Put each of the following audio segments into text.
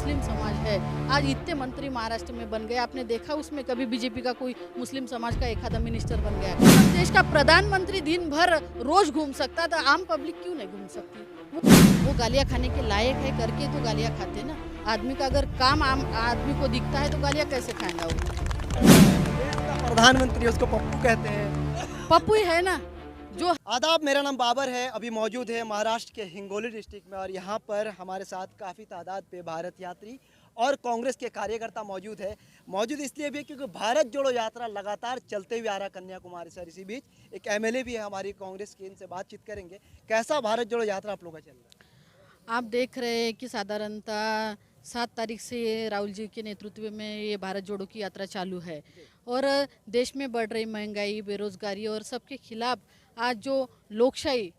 मुस्लिम समाज है, आज इतने मंत्री महाराष्ट्र में बन गए। आपने देखा उसमें कभी बीजेपी का कोई मुस्लिम समाज का एक आधा मिनिस्टर बन गया? देश का प्रधानमंत्री दिन भर रोज घूम सकता था, आम पब्लिक क्यों नहीं घूम सकती? वो गालियाँ खाने के लायक है करके तो गालियाँ खाते ना। आदमी का अगर काम आम आदमी को दिखता है तो गालियाँ कैसे खाएगा वो? देश का प्रधानमंत्री उसको पप्पू कहते हैं। पप्पू ही है ना जो। आदाब, मेरा नाम बाबर है। अभी मौजूद है महाराष्ट्र के हिंगोली डिस्ट्रिक्ट में और यहाँ पर हमारे साथ काफ़ी तादाद पे भारत यात्री और कांग्रेस के कार्यकर्ता मौजूद है। मौजूद इसलिए भी है क्योंकि भारत जोड़ो यात्रा लगातार चलते हुए आ रहा कन्याकुमारी से। इसी बीच एक एमएलए भी है हमारी कांग्रेस की, इनसे बातचीत करेंगे। कैसा भारत जोड़ो यात्रा आप लोग का चल रहा है? आप देख रहे हैं कि साधारणतः 7 तारीख से राहुल जी के नेतृत्व में ये भारत जोड़ो की यात्रा चालू है और देश में बढ़ रही महंगाई, बेरोजगारी और सबके खिलाफ आज जो लोकशाही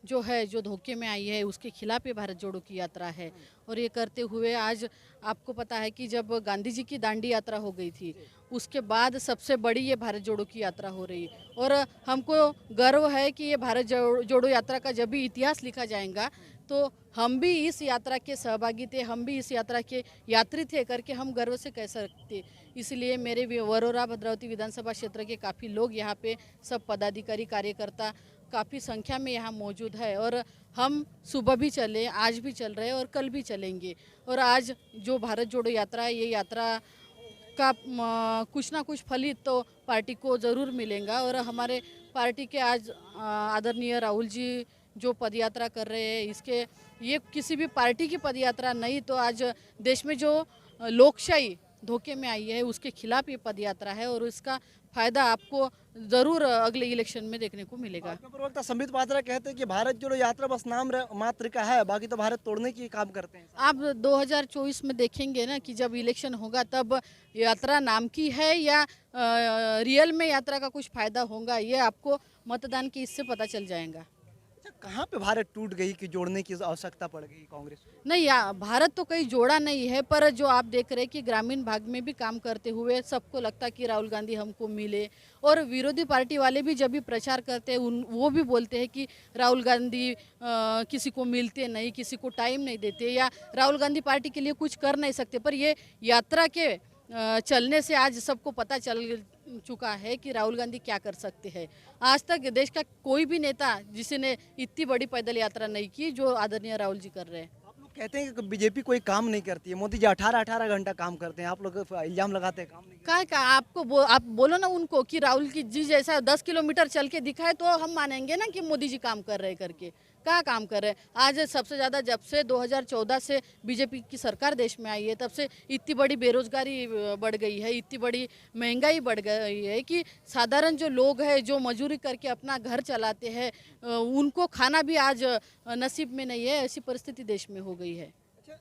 जो है, जो धोखे में आई है, उसके खिलाफ ये भारत जोड़ो की यात्रा है। और ये करते हुए आज आपको पता है कि जब गांधी जी की दांडी यात्रा हो गई थी, उसके बाद सबसे बड़ी ये भारत जोड़ो की यात्रा हो रही है। और हमको गर्व है कि ये भारत जोड़ो यात्रा का जब भी इतिहास लिखा जाएगा तो हम भी इस यात्रा के सहभागी थे, हम भी इस यात्रा के यात्री थे करके हम गर्व से कह सकते। इसलिए मेरे वरोरा भद्रावती विधानसभा क्षेत्र के काफ़ी लोग यहाँ पे, सब पदाधिकारी कार्यकर्ता काफ़ी संख्या में यहाँ मौजूद है और हम सुबह भी चले, आज भी चल रहे हैं और कल भी चलेंगे। और आज जो भारत जोड़ो यात्रा है, ये यात्रा का कुछ ना कुछ फलित तो पार्टी को ज़रूर मिलेगा। और हमारे पार्टी के आज आदरणीय राहुल जी जो पदयात्रा कर रहे हैं, इसके ये किसी भी पार्टी की पदयात्रा नहीं, तो आज देश में जो लोकशाही धोखे में आई है उसके खिलाफ ये पदयात्रा है और इसका फायदा आपको ज़रूर अगले इलेक्शन में देखने को मिलेगा। भाजपा प्रवक्ता संबित पात्रा कहते हैं कि भारत जोड़ो यात्रा बस नाम मात्र का है, बाकी तो भारत तोड़ने की काम करते हैं। आप 2024 में देखेंगे ना कि जब इलेक्शन होगा तब यात्रा नाम की है या रियल में यात्रा का कुछ फायदा होगा, ये आपको मतदान की इससे पता चल जाएगा। अच्छा, कहाँ पे भारत टूट गई कि जोड़ने की आवश्यकता पड़ गई कांग्रेस को? नहीं, भारत तो कहीं जोड़ा नहीं है, पर जो आप देख रहे हैं कि ग्रामीण भाग में भी काम करते हुए सबको लगता है कि राहुल गांधी हमको मिले। और विरोधी पार्टी वाले भी जब भी प्रचार करते हैं वो भी बोलते हैं कि राहुल गांधी किसी को मिलते नहीं, किसी को टाइम नहीं देते या राहुल गांधी पार्टी के लिए कुछ कर नहीं सकते। पर ये यात्रा के चलने से आज सबको पता चल चुका है कि राहुल गांधी क्या कर सकते हैं। आज तक देश का कोई भी नेता जिसने इतनी बड़ी पैदल यात्रा नहीं की जो आदरणीय राहुल जी कर रहे हैं। आप लोग कहते हैं कि बीजेपी कोई काम नहीं करती है, मोदी जी 18-18 घंटा काम करते हैं, आप लोग इल्जाम लगाते हैं काम नहीं करते। का आपको आप बोलो ना उनको कि राहुल की जी जैसा 10 किलोमीटर चल के दिखाए तो हम मानेंगे ना कि मोदी जी काम कर रहे करके। क्या काम कर रहे हैं? आज सबसे ज़्यादा जब से 2014 से बीजेपी की सरकार देश में आई है तब से इतनी बड़ी बेरोजगारी बढ़ गई है, इतनी बड़ी महंगाई बढ़ गई है कि साधारण जो लोग हैं जो मजदूरी करके अपना घर चलाते हैं उनको खाना भी आज नसीब में नहीं है, ऐसी परिस्थिति देश में हो गई है। अच्छा,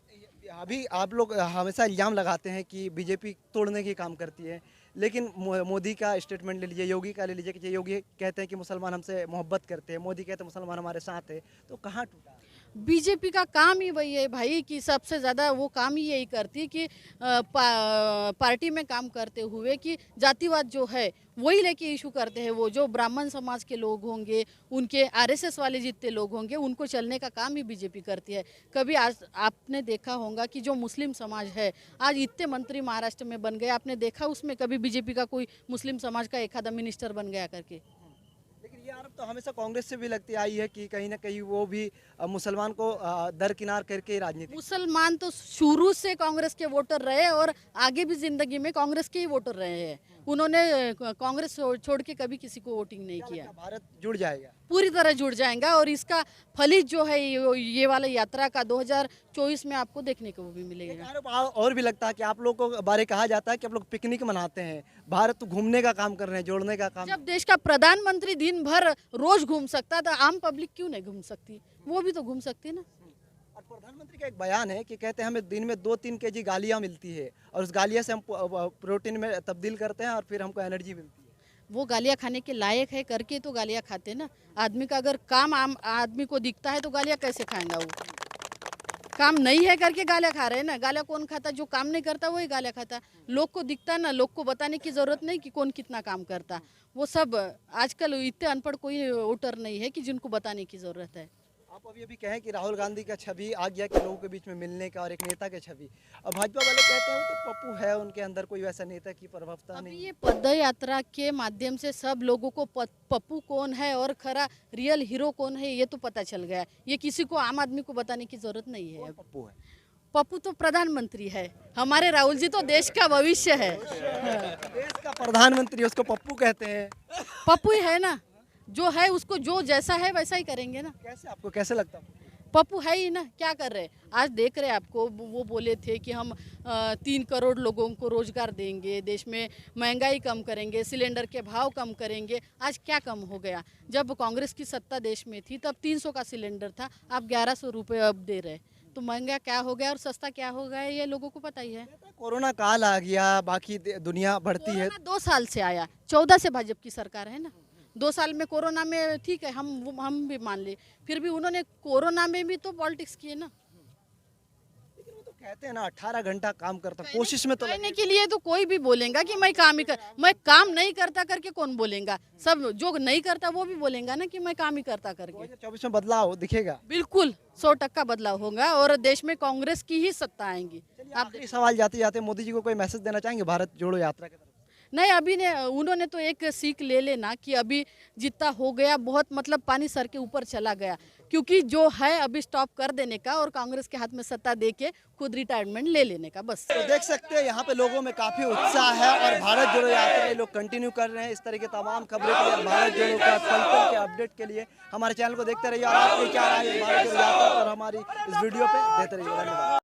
अभी आप लोग हमेशा इल्जाम लगाते हैं कि बीजेपी तोड़ने की काम करती है, लेकिन मोदी का स्टेटमेंट ले लीजिए, योगी का ले लीजिए कि योगी कहते हैं कि मुसलमान हमसे मोहब्बत करते हैं, मोदी कहते हैं मुसलमान हमारे साथ है, तो कहाँ टूटा? बीजेपी का काम ही वही है भाई कि सबसे ज़्यादा वो काम ही यही करती है कि पार्टी में काम करते हुए कि जातिवाद जो है वही लेके इशू करते हैं। वो जो ब्राह्मण समाज के लोग होंगे, उनके आरएसएस वाले जितने लोग होंगे, उनको चलने का काम ही बीजेपी करती है। कभी आज आपने देखा होगा कि जो मुस्लिम समाज है, आज इतने मंत्री महाराष्ट्र में बन गए, आपने देखा उसमें कभी बीजेपी का कोई मुस्लिम समाज का एक आधा मिनिस्टर बन गया करके? लेकिन ये आरोप तो हमेशा कांग्रेस से भी लगती आई है कि कहीं ना कहीं वो भी मुसलमान को दरकिनार करके राजनीति। मुसलमान तो शुरू से कांग्रेस के वोटर रहे और आगे भी जिंदगी में कांग्रेस के ही वोटर रहे हैं। उन्होंने कांग्रेस छोड़ के कभी किसी को वोटिंग नहीं किया। भारत जुड़ जाएगा? पूरी तरह जुड़ जाएगा और इसका फलित जो है ये वाला यात्रा का 2024 में आपको देखने को भी मिलेगा। एक आरोप और भी लगता है कि आप लोग को बारे कहा जाता है कि आप लोग पिकनिक मनाते हैं, भारत तो घूमने का काम कर रहे हैं, जोड़ने का काम। जब देश का प्रधानमंत्री दिन भर रोज घूम सकता था, आम पब्लिक क्यों नहीं घूम सकती? वो भी तो घूम सकती है ना। और प्रधानमंत्री का एक बयान है कि कहते हैं हमें दिन में 2-3 केजी गालियाँ मिलती है और उस गालियाँ से हम प्रोटीन में तब्दील करते हैं और फिर हमको एनर्जी मिलती है। वो गालियाँ खाने के लायक है करके तो गालियाँ खाते ना। आदमी का अगर काम आम आदमी को दिखता है तो गालियाँ कैसे खाएगा वो? काम नहीं है करके गालियाँ खा रहे हैं ना। गालियाँ कौन खाता? जो काम नहीं करता वही गालियाँ खाता। लोग को दिखता है ना, लोग को बताने की जरूरत नहीं कि कौन कितना काम करता। वो सब आजकल इतने अनपढ़ कोई वोटर नहीं है कि जिनको बताने की जरूरत है। आप अभी कहें कि राहुल गांधी का छवि आ गया कि लोगों के बीच में मिलने का और एक नेता के छवि, अब भाजपा वाले कहते हैं तो पप्पू है उनके अंदर कोई वैसा नेता की प्रभावता अभी नहीं। ये पद यात्रा के माध्यम से सब लोगों को पप्पू कौन है और खरा रियल हीरो कौन है ये तो पता चल गया। ये किसी को आम आदमी को बताने की जरूरत नहीं है। कौन पप्पू है? पप्पू तो प्रधानमंत्री है, हमारे राहुल जी तो देश का भविष्य है। देश का प्रधानमंत्री उसको पप्पू कहते हैं। पप्पू ही है ना, जो है उसको जो जैसा है वैसा ही करेंगे ना। कैसे आपको कैसे लगता है? पप्पू है ही ना, क्या कर रहे हैं आज देख रहे हैं आपको। वो बोले थे कि हम 3 करोड़ लोगों को रोजगार देंगे, देश में महंगाई कम करेंगे, सिलेंडर के भाव कम करेंगे। आज क्या कम हो गया? जब कांग्रेस की सत्ता देश में थी तब 300 का सिलेंडर था, आप 1100 रुपये अब दे रहे हैं। तो महंगा क्या हो गया और सस्ता क्या हो गया ये लोगों को पता ही है। कोरोना काल आ गया, बाकी दुनिया बढ़ती है। कोरोना 2 साल से आया, 14 से भाजपा की सरकार है ना। 2 साल में कोरोना में ठीक है, हम भी मान ले, फिर भी उन्होंने कोरोना में भी तो पॉलिटिक्स किए ना। लेकिन वो तो कहते हैं ना 18 घंटा काम करता, कोशिश में तो कहने के लिए तो कोई भी बोलेगा कि मैं मैं काम नहीं करता करके कौन बोलेगा? सब जो नहीं करता वो भी बोलेगा ना कि मैं काम ही करता करके। 2024 में बदलाव दिखेगा। बिल्कुल 100% बदलाव होगा और देश में कांग्रेस की ही सत्ता आएंगी। आप आखिरी सवाल जाते जाते मोदी जी को कोई मैसेज देना चाहेंगे भारत जोड़ो यात्रा के तरफ? नहीं, अभी ने उन्होंने तो एक सीख ले लेना कि अभी जितना हो गया बहुत, मतलब पानी सर के ऊपर चला गया, क्योंकि जो है अभी स्टॉप कर देने का और कांग्रेस के हाथ में सत्ता देके खुद रिटायरमेंट ले लेने का बस। तो देख सकते हैं यहाँ पे लोगों में काफी उत्साह है और भारत जोड़ो यात्रा ये लोग कंटिन्यू कर रहे हैं। इस तरह की तमाम खबरों के लिए, भारत जोड़ो का पल पल के अपडेट के लिए हमारे चैनल को देखते रहिए और आपके क्या राय है भारत जोड़ो यात्रा पर हमारी इस वीडियो पे देते रहिए। धन्यवाद।